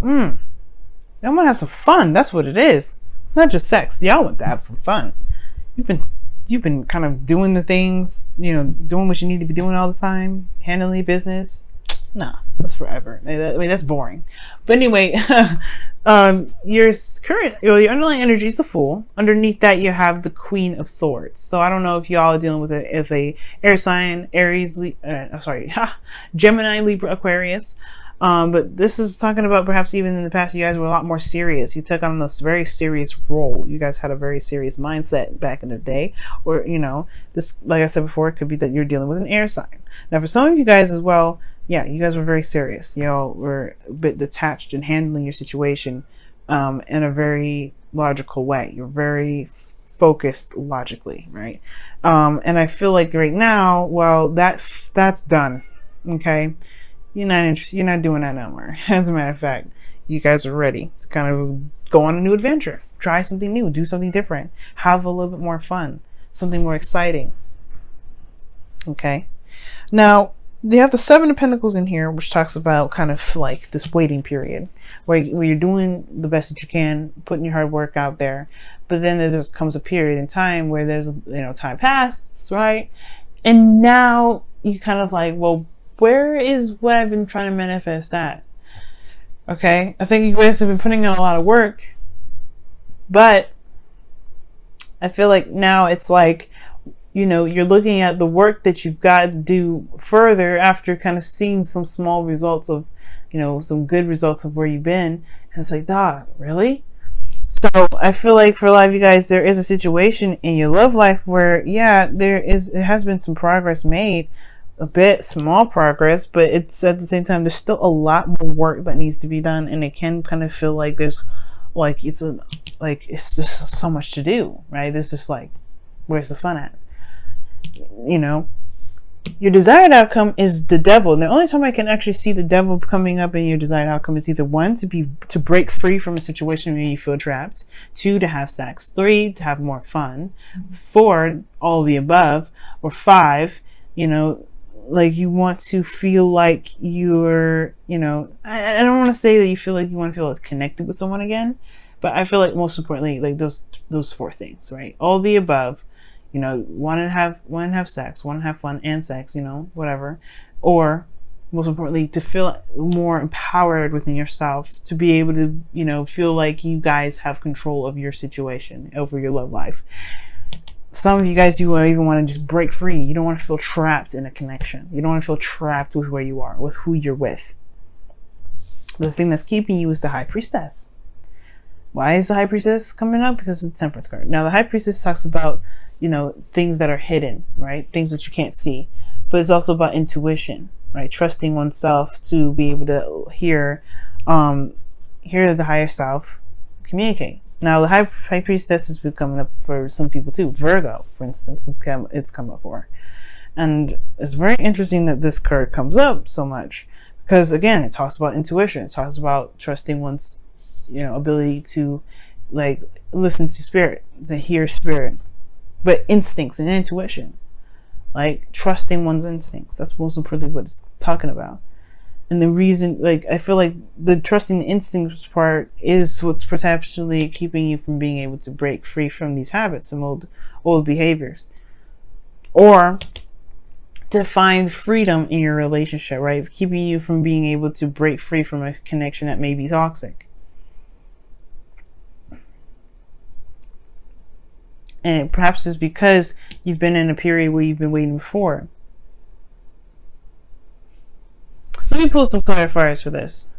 Y'all want to have some fun. That's what it is. Not just sex. Y'all want to have some fun. You've been kind of doing the things, you know, doing what you need to be doing all the time, handling your business. Nah, that's forever. I mean, that's boring. But anyway, your your underlying energy is the Fool. Underneath that, you have the Queen of Swords. So I don't know if y'all are dealing with it as a air sign, Aries, Gemini, Libra, Aquarius. But this is talking about perhaps even in the past, you guys were a lot more serious. You took on this very serious role. You guys had a very serious mindset back in the day. Or, you know, this, like I said before, it could be that you're dealing with an air sign. Now, for some of you guys as well, yeah, you guys were very serious. You know, were a bit detached in handling your situation in a very logical way. You're very focused logically, right? And I feel like right now, well, that's done. Okay. You're not doing that no more. As a matter of fact, you guys are ready to kind of go on a new adventure, try something new, do something different, have a little bit more fun, something more exciting. Okay. Now, you have the Seven of Pentacles in here, which talks about kind of like this waiting period where you're doing the best that you can, putting your hard work out there. But then there comes a period in time where there's, you know, time passes, right? And now you kind of like, well, where is what I've been trying to manifest at? Okay, I think you guys have been putting in a lot of work, but I feel like now it's like, you know, you're looking at the work that you've got to do further after kind of seeing some small results of, you know, some good results of where you've been. And it's like, dog, really? So I feel like for a lot of you guys, there is a situation in your love life where, yeah, it has been some progress made. A bit small progress, but it's at the same time there's still a lot more work that needs to be done, and it can kind of feel like there's like it's just so much to do, right? There's just like, where's the fun at? You know, your desired outcome is the Devil, and the only time I can actually see the Devil coming up in your desired outcome is either 1, to break free from a situation where you feel trapped, 2, to have sex, 3, to have more fun, 4, all the above, or 5, you know, like you want to feel like you're, you know, I don't want to say that you feel like you want to feel like connected with someone again, but I feel like most importantly, like those 4 things, right? All the above, you know, want to have sex, want to have fun and sex, you know, whatever, or most importantly, to feel more empowered within yourself, to be able to, you know, feel like you guys have control of your situation, over your love life. Some of you guys, you even want to just break free. You don't want to feel trapped in a connection. You don't want to feel trapped with where you are, with who you're with. The thing that's keeping you is the High Priestess. Why is the High Priestess coming up? Because it's the Temperance card. Now, the High Priestess talks about, you know, things that are hidden, right? Things that you can't see. But it's also about intuition, right? Trusting oneself to be able to hear the higher self communicate. Now, the High Priestess has been coming up for some people too. Virgo, for instance, it's come up for. And it's very interesting that this card comes up so much because, again, it talks about intuition. It talks about trusting one's, you know, ability to, like, listen to spirit, to hear spirit. But instincts and intuition, like trusting one's instincts. That's most importantly what it's talking about. And the reason, like, I feel like the trusting the instincts part is what's potentially keeping you from being able to break free from these habits and old behaviors. Or to find freedom in your relationship, right? Keeping you from being able to break free from a connection that may be toxic. And it perhaps is because you've been in a period where you've been waiting before. Let me pull some clarifiers for this.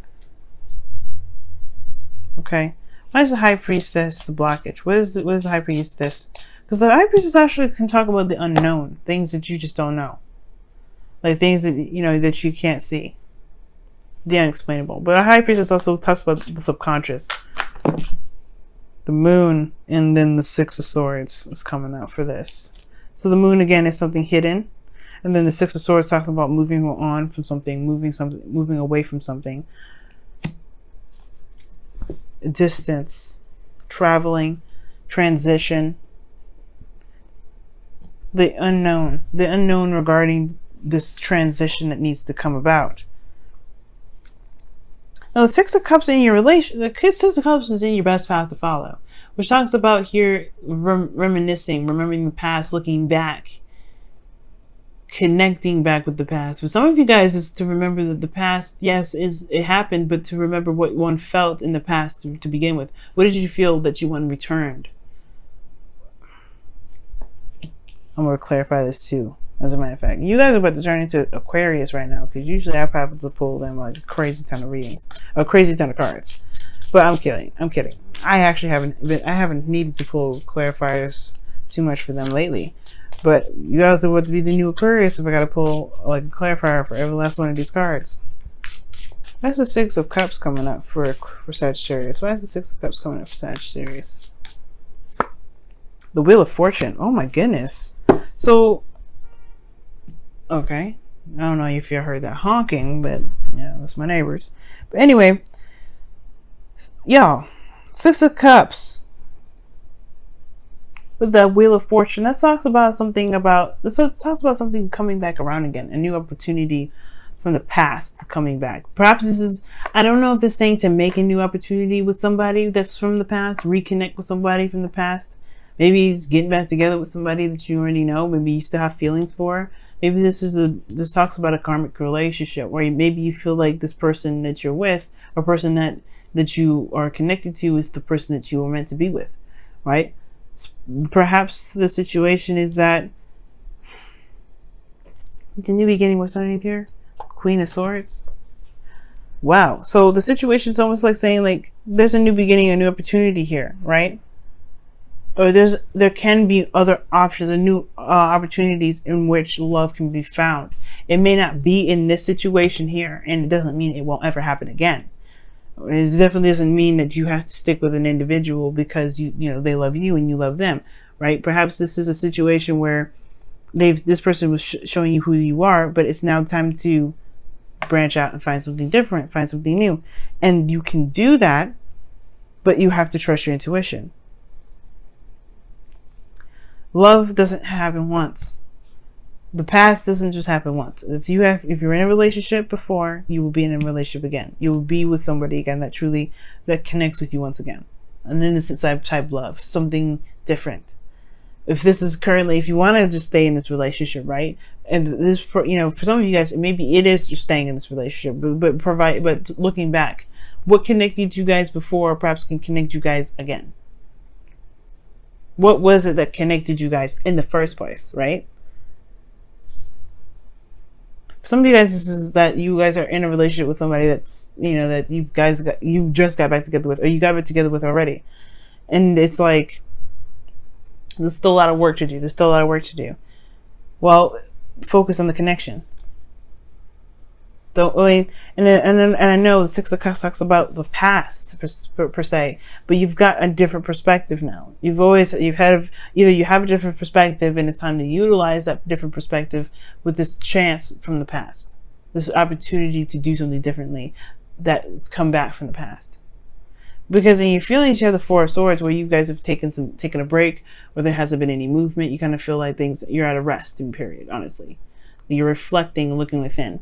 Okay. Why is the High Priestess the blockage? What is the High Priestess? Because the High Priestess actually can talk about the unknown. Things that you just don't know. Like things that, you know, that you can't see. The unexplainable. But the High Priestess also talks about the subconscious. The Moon, and then the Six of Swords is coming out for this. So the Moon, again, is something hidden. And then the Six of Swords talks about moving on from something, moving away from something. Distance, traveling, transition. The unknown regarding this transition that needs to come about. Now, the Six of Cups in your relation, the Six of Cups is in your best path to follow, which talks about here reminiscing, remembering the past, looking back, connecting back with the past. For some of you guys, is to remember that the past, yes, it happened, but to remember what one felt in the past to begin with. What did you feel that you one returned? I'm going to clarify this too. As a matter of fact, you guys are about to turn into Aquarius right now, because usually I probably have to pull them like a crazy ton of readings, a crazy ton of cards. But I'm kidding. I'm kidding. I actually haven't needed to pull clarifiers too much for them lately. But you guys are about to be the new Aquarius if I got to pull like a clarifier for every last one of these cards. That's the Six of Cups coming up for Sagittarius. Why is the Six of Cups coming up for Sagittarius? The Wheel of Fortune. Oh my goodness. So, okay. I don't know if you heard that honking, but yeah, that's my neighbors. But anyway, y'all, Six of Cups with the Wheel of Fortune. That talks about something coming back around again, a new opportunity from the past coming back. Perhaps this is, I don't know if this is saying to make a new opportunity with somebody that's from the past, reconnect with somebody from the past. Maybe it's getting back together with somebody that you already know. Maybe you still have feelings for. Maybe this talks about a karmic relationship where maybe you feel like this person that you're with, or person that you are connected to, is the person that you were meant to be with, right? Perhaps the situation is that it's a new beginning. What's underneath here? Queen of Swords. Wow. So the situation is almost like saying like there's a new beginning, a new opportunity here, right? Or there can be other options and new opportunities in which love can be found. It may not be in this situation here, and it doesn't mean it won't ever happen again. It definitely doesn't mean that you have to stick with an individual because you know they love you and you love them, right? Perhaps this is a situation where this person was showing you who you are, but it's now time to branch out and find something different, find something new, and you can do that, but you have to trust your intuition. Love doesn't happen once. The past doesn't just happen once. If you're in a relationship before, you will be in a relationship again. You will be with somebody again that connects with you once again. An innocent type love, something different. If this is currently, if you want to just stay in this relationship, right? And this, for some of you guys, maybe it is just staying in this relationship, but looking back, what connected you guys before perhaps can connect you guys again. What was it that connected you guys in the first place, right? For some of you guys, this is that you guys are in a relationship with somebody that's, that you've just got back together with, or you got back together with already. And it's like, there's still a lot of work to do. Well, focus on the connection. And I know the Six of Cups talks about the past per se, but you've got a different perspective now. You have a different perspective, and it's time to utilize that different perspective with this chance from the past, this opportunity to do something differently that's come back from the past. Because in your feelings, you have the Four of Swords, where you guys have taken a break, where there hasn't been any movement. You kind of feel like you're at a resting period. Honestly, you're reflecting, looking within.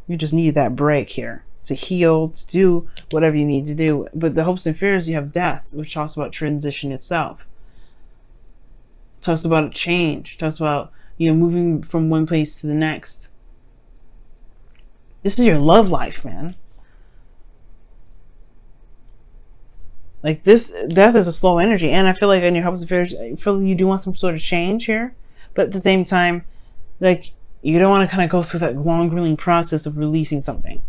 You just need that break here to heal, to do whatever you need to do. But the hopes and fears, you have death, which talks about transition itself. Talks about a change. Talks about, moving from one place to the next. This is your love life, man. Like this, death is a slow energy. And I feel like in your hopes and fears, I feel like you do want some sort of change here. But at the same time, like, you don't want to kind of go through that long, grueling process of releasing something.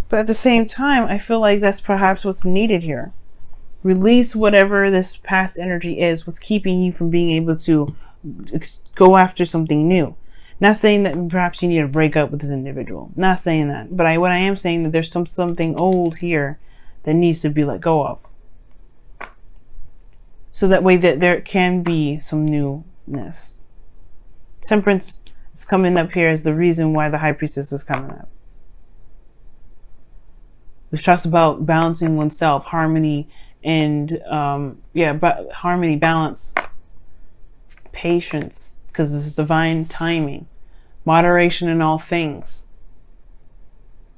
But at the same time, I feel like that's perhaps what's needed here. Release whatever this past energy is, what's keeping you from being able to go after something new. Not saying that perhaps you need to break up with this individual. Not saying that. But what I am saying that there's something old here that needs to be let go of. So that way that there can be some newness. Temperance is coming up here as the reason why the High Priestess is coming up. Which talks about balancing oneself, harmony, and harmony, balance, patience, because this is divine timing, moderation in all things.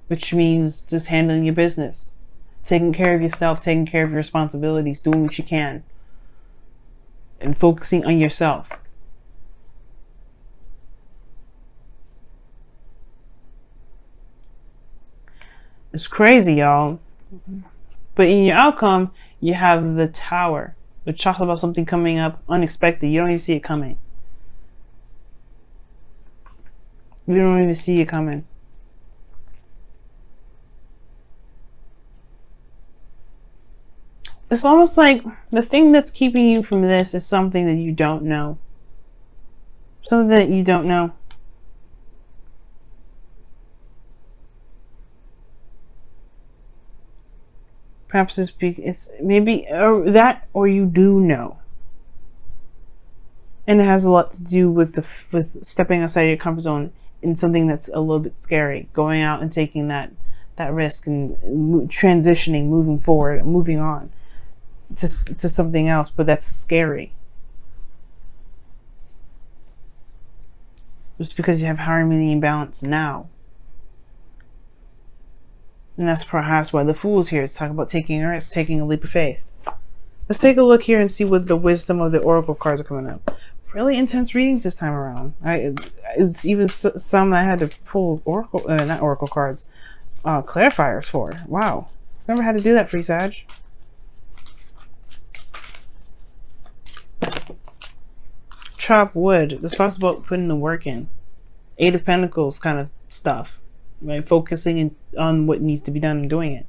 which means just handling your business, taking care of yourself, taking care of your responsibilities, doing what you can, and focusing on yourself. It's crazy, y'all. But in your outcome, you have the Tower, which talks about something coming up unexpected. You don't even see it coming. You don't even see it coming. It's almost like the thing that's keeping you from this is something that you don't know. Something that you don't know. Perhaps it's maybe that, or you do know. And it has a lot to do with with stepping outside your comfort zone in something that's a little bit scary. Going out and taking that risk and transitioning, moving forward, moving on to something else, but that's scary. Just because you have harmony and balance now. And that's perhaps why the Fool's here. It's talking about taking a risk, taking a leap of faith. Let's take a look here and see what the wisdom of the Oracle cards are coming up. Really intense readings this time around. It's even some I had to pull Oracle, not Oracle cards, clarifiers for. Wow. Never had to do that, Free Sag. Chop wood. This talks about putting the work in. Eight of Pentacles kind of stuff. Right? Focusing on what needs to be done and doing it.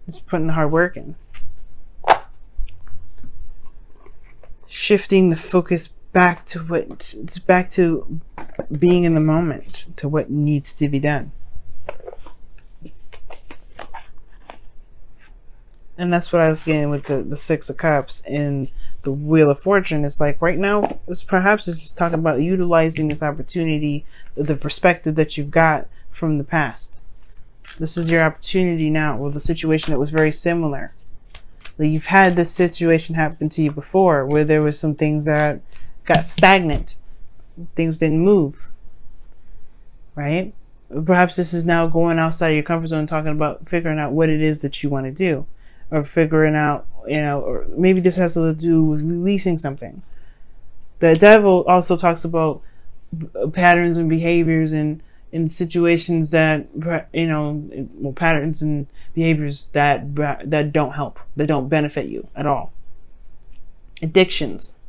Just putting the hard work in. Shifting the focus back to being in the moment, to what needs to be done. And that's what I was getting with the Six of Cups and the Wheel of Fortune. It's like right now, it's just talking about utilizing this opportunity, the perspective that you've got from the past. This is your opportunity now with a situation that was very similar. Like you've had this situation happen to you before, where there was some things that got stagnant, things didn't move, right? Perhaps this is now going outside your comfort zone, talking about figuring out what it is that you want to do, or figuring out, or maybe this has to do with releasing something. The Devil also talks about patterns and behaviors and in situations that, patterns and behaviors that don't help, that don't benefit you at all. Addictions.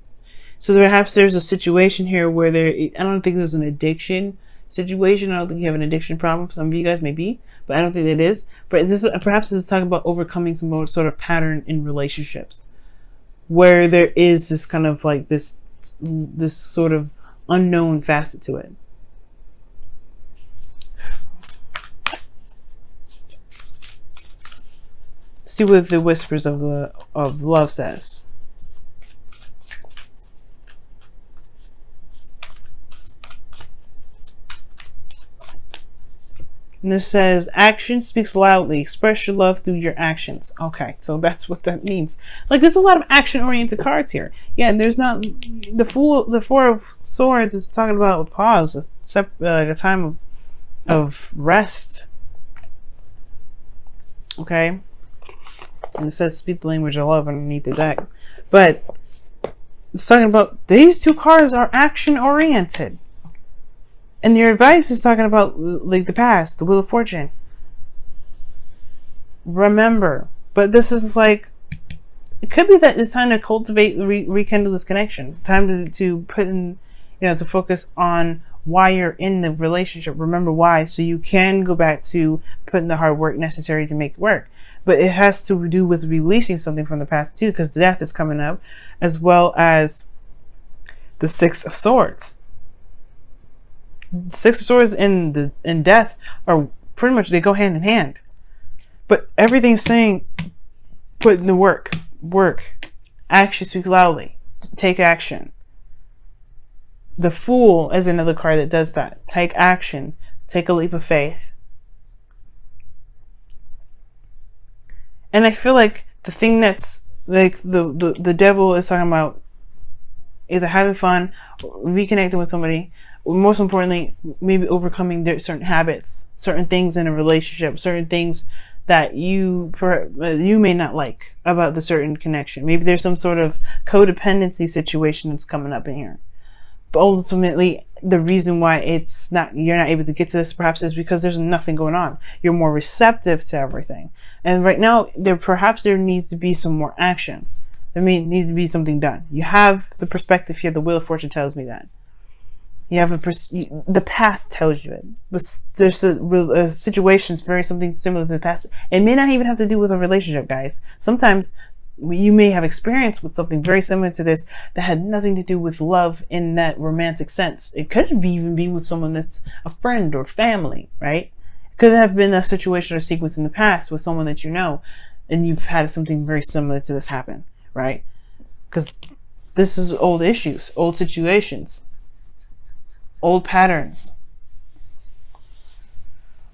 So perhaps there's a situation here where I don't think there's an addiction situation. I don't think you have an addiction problem. Some of you guys may be, but I don't think it is. But perhaps this is talking about overcoming some sort of pattern in relationships, where there is this kind of like this sort of unknown facet to it. See what the Whispers of Love says. And this says, action speaks loudly. Express your love through your actions. Okay, so that's what that means. Like, there's a lot of action-oriented cards here. Yeah, there's not... The Four of Swords is talking about a pause, a time of rest. Okay? And it says, speak the language of love underneath the deck. But it's talking about these two cards are action-oriented. And your advice is talking about like the past, the Wheel of Fortune. Remember. But this is like, it could be that it's time to cultivate, rekindle this connection. Time to put in, to focus on why you're in the relationship. Remember why, so you can go back to putting the hard work necessary to make it work. But it has to do with releasing something from the past too, because death is coming up, as well as the Six of Swords. Six of Swords and death are pretty much, they go hand in hand. But everything's saying put in the work. Action speaks loudly. Take action. The Fool is another card that does that. Take action. Take a leap of faith. And I feel like the thing that's like the Devil is talking about either having fun, reconnecting with somebody, most importantly, maybe overcoming certain habits, certain things in a relationship, certain things that you may not like about the certain connection. Maybe there's some sort of codependency situation that's coming up in here. But ultimately, the reason why you're not able to get to this perhaps is because there's nothing going on. You're more receptive to everything. And right now, there needs to be some more action. There needs to be something done. You have the perspective here. The Wheel of Fortune tells me that. You have the past tells you it. There's a situations very something similar to the past. It may not even have to do with a relationship, guys. Sometimes you may have experience with something very similar to this that had nothing to do with love in that romantic sense. It could even be with someone that's a friend or family, right? It could have been a situation or sequence in the past with someone that you know, and you've had something very similar to this happen, right? Because this is old issues, old situations, old patterns.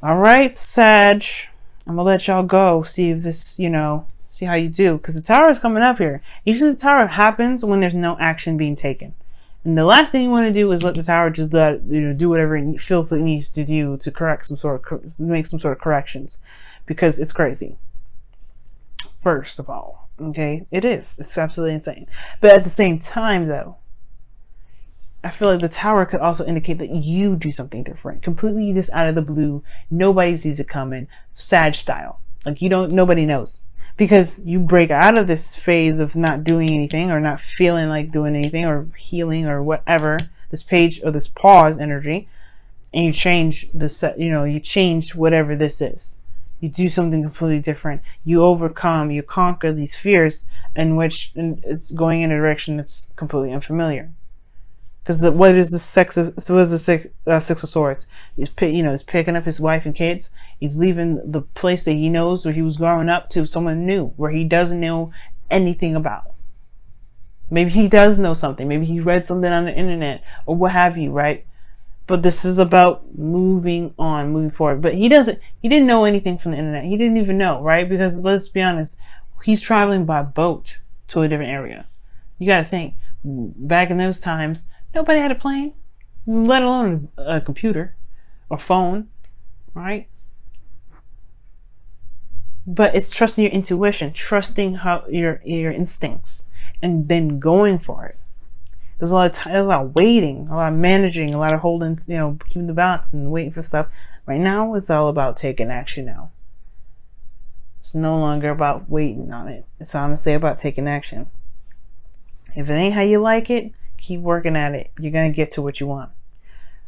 All right, Sag, I'm gonna let y'all go. See if this, see how you do, because the Tower is coming up here. Usually the Tower happens when there's no action being taken, and the last thing you want to do is let the Tower just do whatever it feels it needs to do to make some sort of corrections, because it's crazy. First of all, okay, it's absolutely insane. But at the same time, though, I feel like the Tower could also indicate that you do something different, completely just out of the blue. Nobody sees it coming, Sag style. Like nobody knows, because you break out of this phase of not doing anything or not feeling like doing anything or healing or whatever, this page or this pause energy, and you change you change whatever this is. You do something completely different. You overcome, you conquer these fears in which it's going in a direction that's completely unfamiliar. Because what is the Six of Swords? He's picking up his wife and kids. He's leaving the place that he knows where he was growing up to someone new, where he doesn't know anything about. Maybe he does know something. Maybe he read something on the internet or what have you, right? But this is about moving on, moving forward. But he didn't know anything from the internet. He didn't even know, right? Because let's be honest, he's traveling by boat to a different area. You got to think, back in those times, nobody had a plane, let alone a computer or phone, right? But it's trusting your intuition, trusting how your instincts, and then going for it. There's a lot of waiting, a lot of managing, a lot of holding, keeping the balance and waiting for stuff. Right now, it's all about taking action now. It's no longer about waiting on it. It's honestly about taking action. If it ain't how you like it, keep working at it. You're going to get to what you want.